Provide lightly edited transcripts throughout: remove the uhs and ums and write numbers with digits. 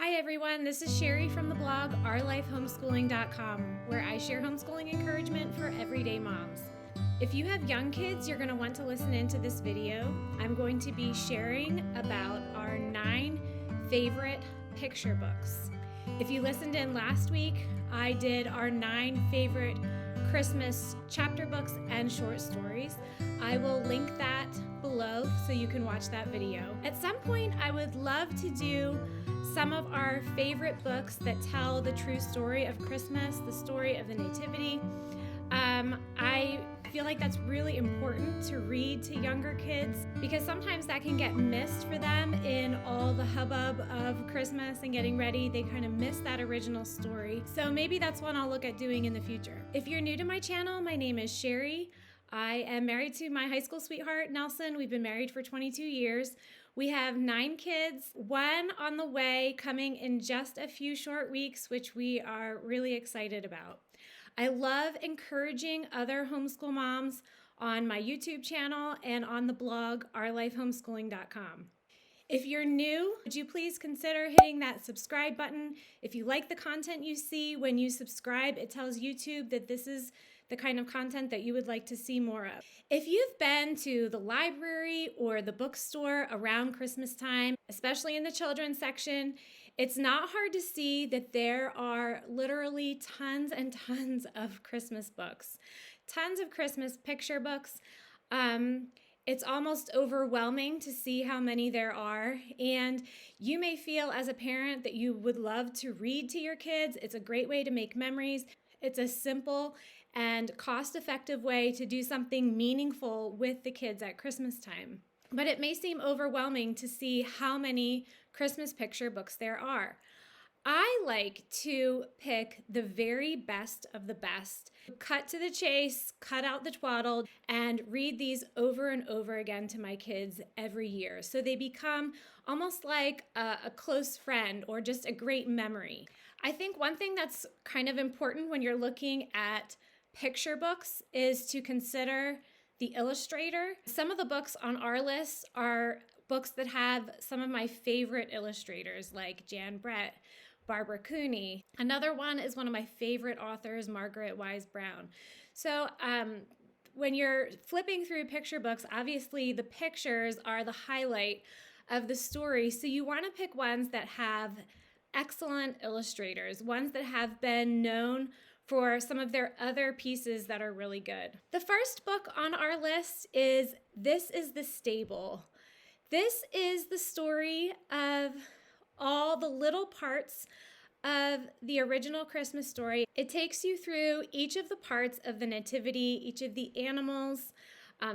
Hi everyone, this is Sherry from the blog OurLifeHomeschooling.com, where I share homeschooling encouragement for everyday moms. If you have young kids, you're going to want to listen into this video. I'm going to be sharing about our 9 favorite picture books. If you listened in last week, I did our 9 favorite Christmas chapter books and short stories. I will link that below so you can watch that video. At some point, I would love to do some of our favorite books that tell the true story of Christmas, the story of the Nativity. I feel like that's really important to read to younger kids because sometimes that can get missed for them in all the hubbub of Christmas and getting ready. They kind of miss that original story. So maybe that's one I'll look at doing in the future. If you're new to my channel, my name is Sherry. I am married to my high school sweetheart, Nelson. We've been married for 22 years. We have 9 kids, 1 on the way, coming in just a few short weeks, which we are really excited about. I love encouraging other homeschool moms on my YouTube channel and on the blog, OurLifeHomeschooling.com. If you're new, would you please consider hitting that subscribe button? If you like the content you see, when you subscribe, it tells YouTube that this is the kind of content that you would like to see more of. If you've been to the library or the bookstore around Christmas time, especially in the children's section, it's not hard to see that there are literally tons and tons of Christmas books, tons of Christmas picture books. It's almost overwhelming to see how many there are, and you may feel as a parent that you would love to read to your kids. It's a great way to make memories. It's a simple and cost-effective way to do something meaningful with the kids at Christmas time. But it may seem overwhelming to see how many Christmas picture books there are. I like to pick the very best of the best, cut to the chase, cut out the twaddle, and read these over and over again to my kids every year. So they become almost like a close friend or just a great memory. I think one thing that's kind of important when you're looking at picture books is to consider the illustrator. Some of the books on our list are books that have some of my favorite illustrators like Jan Brett, Barbara Cooney. Another one is one of my favorite authors, Margaret Wise Brown. So when you're flipping through picture books, obviously the pictures are the highlight of the story. So you want to pick ones that have excellent illustrators, ones that have been known for some of their other pieces that are really good. The first book on our list is This is the Stable. This is the story of all the little parts of the original Christmas story. It takes you through each of the parts of the Nativity, each of the animals,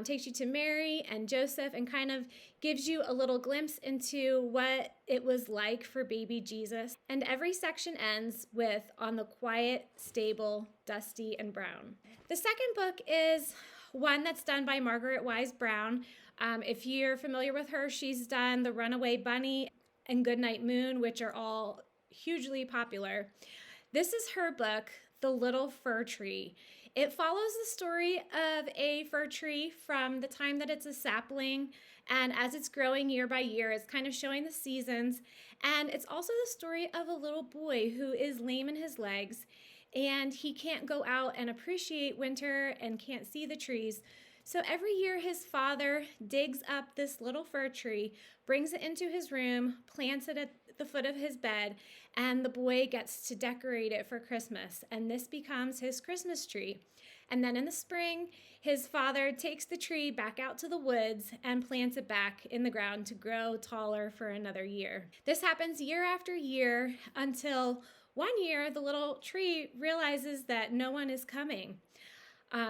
takes you to Mary and Joseph and kind of gives you a little glimpse into what it was like for baby Jesus. And every section ends with On the Quiet Stable, Dusty and Brown. The second book is one that's done by Margaret Wise Brown. If you're familiar with her, she's done The Runaway Bunny and Goodnight Moon, which are all hugely popular. This is her book, The Little Fir Tree. It follows the story of a fir tree from the time that it's a sapling, and as it's growing year by year, it's kind of showing the seasons. And it's also the story of a little boy who is lame in his legs, and he can't go out and appreciate winter and can't see the trees. So every year his father digs up this little fir tree, brings it into his room, plants it at the foot of his bed, and the boy gets to decorate it for Christmas. And this becomes his Christmas tree. And then in the spring, his father takes the tree back out to the woods and plants it back in the ground to grow taller for another year. This happens year after year until one year the little tree realizes that no one is coming.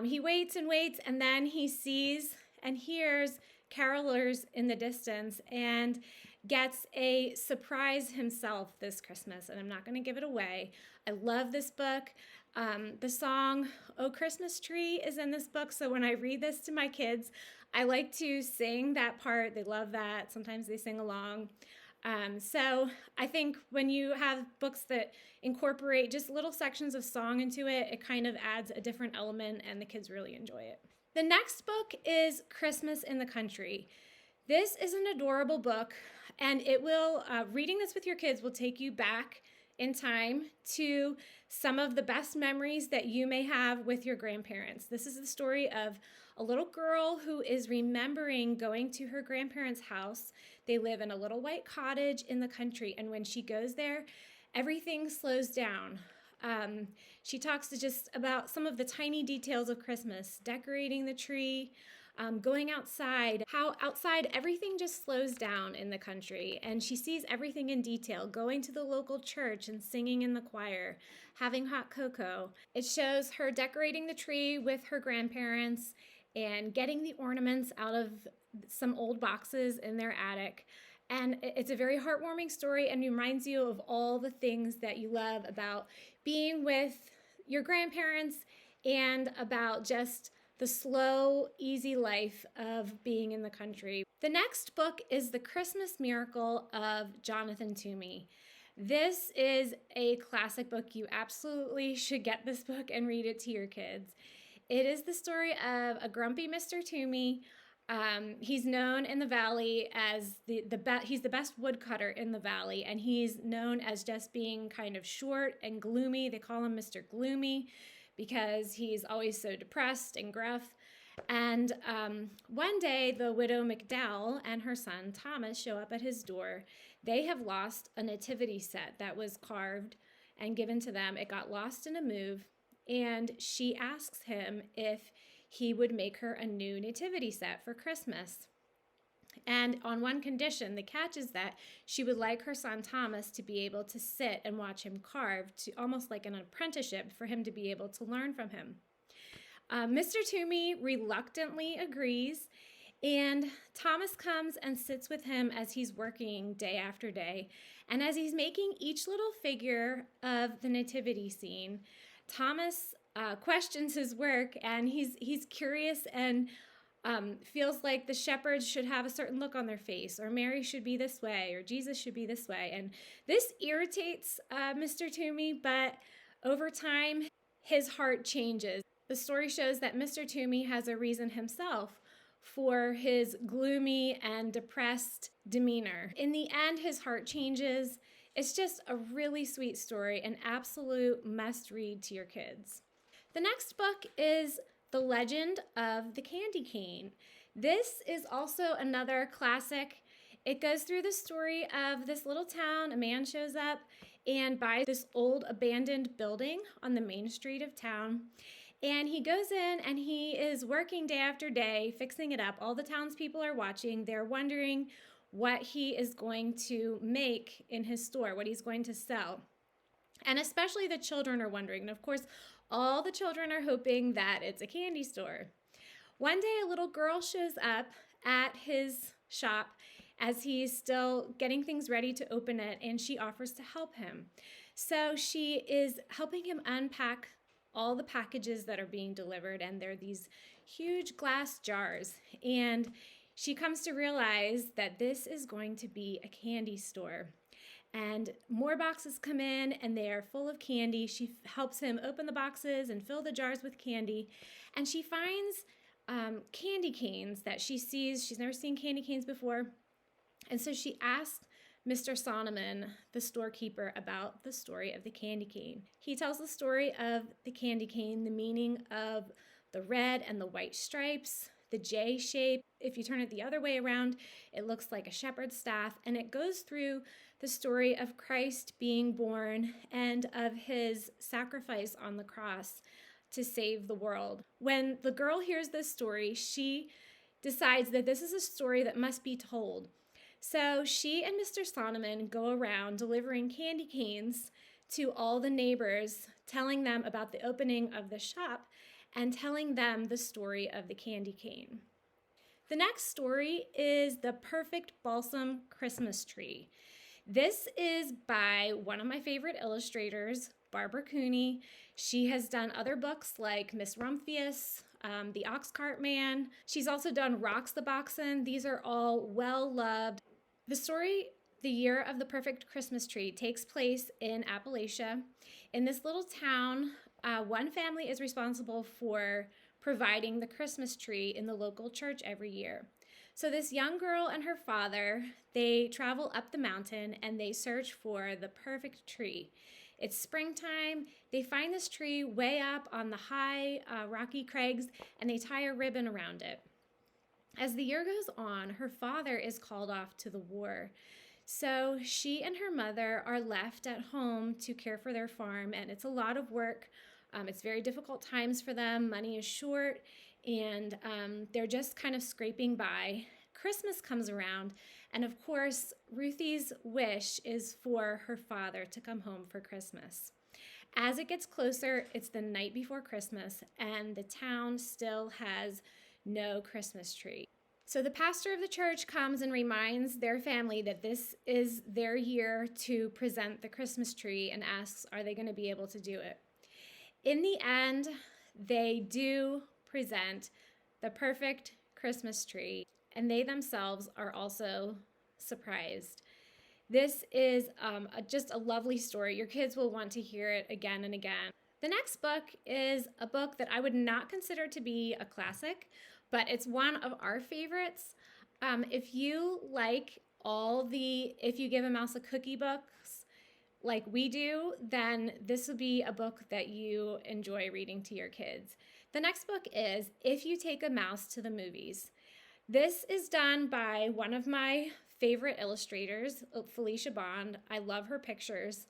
He waits and waits, and then he sees and hears carolers in the distance and gets a surprise himself this Christmas, and I'm not going to give it away. I love this book. The song, "Oh Christmas Tree," is in this book, so when I read this to my kids, I like to sing that part. They love that. Sometimes they sing along. So I think when you have books that incorporate just little sections of song into it, it kind of adds a different element and the kids really enjoy it. The next book is Christmas in the Country. This is an adorable book, and it will, reading this with your kids will take you back in time to some of the best memories that you may have with your grandparents. This is the story of a little girl who is remembering going to her grandparents' house. They live in a little white cottage in the country, and when she goes there, everything slows down. She talks to just about some of the tiny details of Christmas, decorating the tree, going outside, how outside everything just slows down in the country, and she sees everything in detail, going to the local church and singing in the choir, having hot cocoa. It shows her decorating the tree with her grandparents and getting the ornaments out of some old boxes in their attic. And it's a very heartwarming story and reminds you of all the things that you love about being with your grandparents and about just the slow, easy life of being in the country. The next book is The Christmas Miracle of Jonathan Toomey. This is a classic book. You absolutely should get this book and read it to your kids. It is the story of a grumpy Mr. Toomey. He's known in the valley as he's the best woodcutter in the valley, and he's known as just being kind of short and gloomy. They call him Mr. Gloomy because he's always so depressed and gruff. And one day, the widow McDowell and her son Thomas show up at his door. They have lost a nativity set that was carved and given to them. It got lost in a move, and she asks him if he would make her a new nativity set for Christmas. And on one condition, the catch is that she would like her son Thomas to be able to sit and watch him carve, to almost like an apprenticeship for him to be able to learn from him. Mr. Toomey reluctantly agrees, and Thomas comes and sits with him as he's working day after day. And as he's making each little figure of the nativity scene, Thomas questions his work, and he's curious and feels like the shepherds should have a certain look on their face, or Mary should be this way, or Jesus should be this way. And this irritates Mr. Toomey, but over time, his heart changes. The story shows that Mr. Toomey has a reason himself for his gloomy and depressed demeanor. In the end, his heart changes. It's just a really sweet story, an absolute must read to your kids. The next book is The Legend of the Candy Cane. This is also another classic. It goes through the story of this little town. A man shows up and buys this old abandoned building on the main street of town. And he goes in and he is working day after day, fixing it up. All the townspeople are watching. They're wondering what he is going to make in his store, what he's going to sell. And especially the children are wondering. And of course, all the children are hoping that it's a candy store. One day, a little girl shows up at his shop as he's still getting things ready to open it, and she offers to help him. So she is helping him unpack all the packages that are being delivered, and they're these huge glass jars. And she comes to realize that this is going to be a candy store. And more boxes come in, and they are full of candy. She helps him open the boxes and fill the jars with candy. And she finds candy canes that she sees. She's never seen candy canes before. And so she asks Mr. Sonneman, the storekeeper, about the story of the candy cane. He tells the story of the candy cane, the meaning of the red and the white stripes, the J shape. If you turn it the other way around, it looks like a shepherd's staff, and it goes through the story of Christ being born and of his sacrifice on the cross to save the world. When the girl hears this story, she decides that this is a story that must be told. So she and Mr. Sonneman go around delivering candy canes to all the neighbors, telling them about the opening of the shop and telling them the story of the candy cane. The next story is The Perfect Balsam Christmas Tree. This is by one of my favorite illustrators, Barbara Cooney. She has done other books like Miss Rumphius, The Oxcart Man. She's also done Rocks the Boxen. These are all well-loved. The story, The Year of the Perfect Christmas Tree, takes place in Appalachia. In this little town, one family is responsible for providing the Christmas tree in the local church every year. So this young girl and her father, they travel up the mountain and they search for the perfect tree. It's springtime. They find this tree way up on the high rocky crags, and they tie a ribbon around it. As the year goes on, her father is called off to the war. So she and her mother are left at home to care for their farm, and it's a lot of work. It's very difficult times for them. Money is short, and they're just kind of scraping by. Christmas comes around, and of course, Ruthie's wish is for her father to come home for Christmas. As it gets closer, it's the night before Christmas, and the town still has no Christmas tree. So the pastor of the church comes and reminds their family that this is their year to present the Christmas tree and asks, are they going to be able to do it? In the end, they do present the perfect Christmas tree, and they themselves are also surprised. This is just a lovely story. Your kids will want to hear it again and again. The next book is a book that I would not consider to be a classic, but it's one of our favorites. If you like If You Give a Mouse a Cookie books, like we do, then this will be a book that you enjoy reading to your kids. The next book is If You Take a Mouse to the Movies. This is done by one of my favorite illustrators, Felicia Bond. I love her pictures.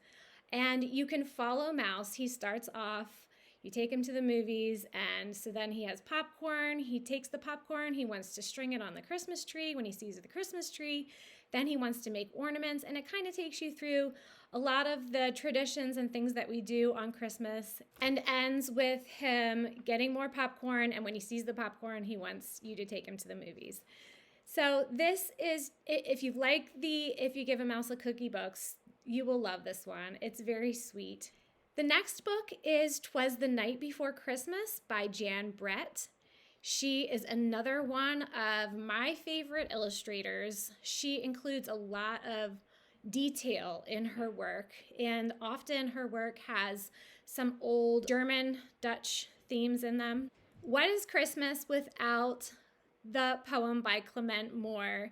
And you can follow Mouse. He starts off, you take him to the movies, and so then he has popcorn. He takes the popcorn. He wants to string it on the Christmas tree when he sees the Christmas tree. Then he wants to make ornaments, and it kind of takes you through a lot of the traditions and things that we do on Christmas, and ends with him getting more popcorn, and when he sees the popcorn, he wants you to take him to the movies. So this is, if you like the If You Give a Mouse a Cookie books, you will love this one. It's very sweet. The next book is 'Twas the Night Before Christmas by Jan Brett. She is another one of my favorite illustrators. She includes a lot of detail in her work, and often her work has some old German, Dutch themes in them. What is Christmas without the poem by Clement Moore,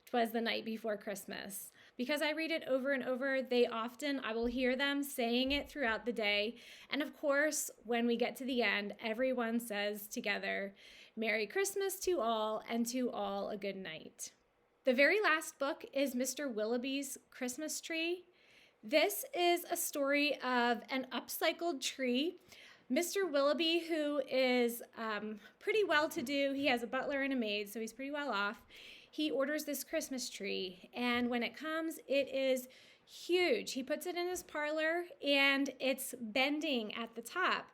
'Twas the Night Before Christmas? Because I read it over and over, I will hear them saying it throughout the day. And of course, when we get to the end, everyone says together, Merry Christmas to all, and to all a good night. The very last book is Mr. Willoughby's Christmas Tree. This is a story of an upcycled tree. Mr. Willoughby, who is pretty well-to-do, he has a butler and a maid, so he's pretty well off. He orders this Christmas tree, and when it comes, it is huge. He puts it in his parlor, and it's bending at the top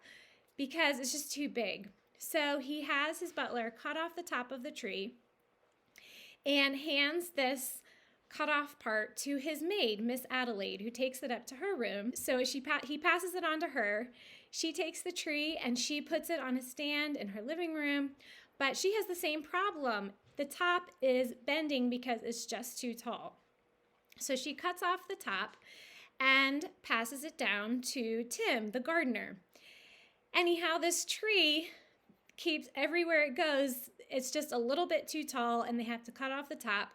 because it's just too big. So he has his butler cut off the top of the tree and hands this cut off part to his maid, Miss Adelaide, who takes it up to her room. So he passes it on to her. She takes the tree and she puts it on a stand in her living room, but she has the same problem. The top is bending because it's just too tall. So she cuts off the top and passes it down to Tim, the gardener. Anyhow, this tree keeps, everywhere it goes, it's just a little bit too tall and they have to cut off the top.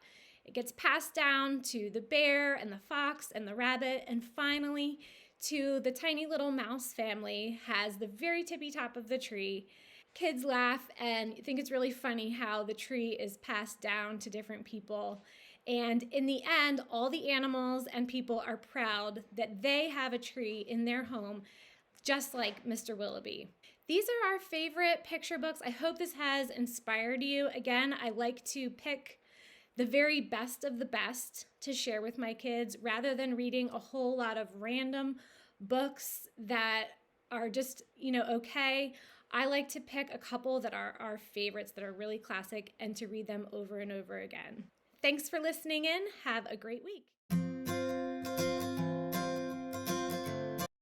It gets passed down to the bear and the fox and the rabbit, and finally to the tiny little mouse family has the very tippy top of the tree. Kids laugh and think it's really funny how the tree is passed down to different people. And in the end, all the animals and people are proud that they have a tree in their home, just like Mr. Willoughby. These are our favorite picture books. I hope this has inspired you. Again, I like to pick the very best of the best to share with my kids rather than reading a whole lot of random books that are just, okay. I like to pick a couple that are our favorites, that are really classic, and to read them over and over again. Thanks for listening in. Have a great week.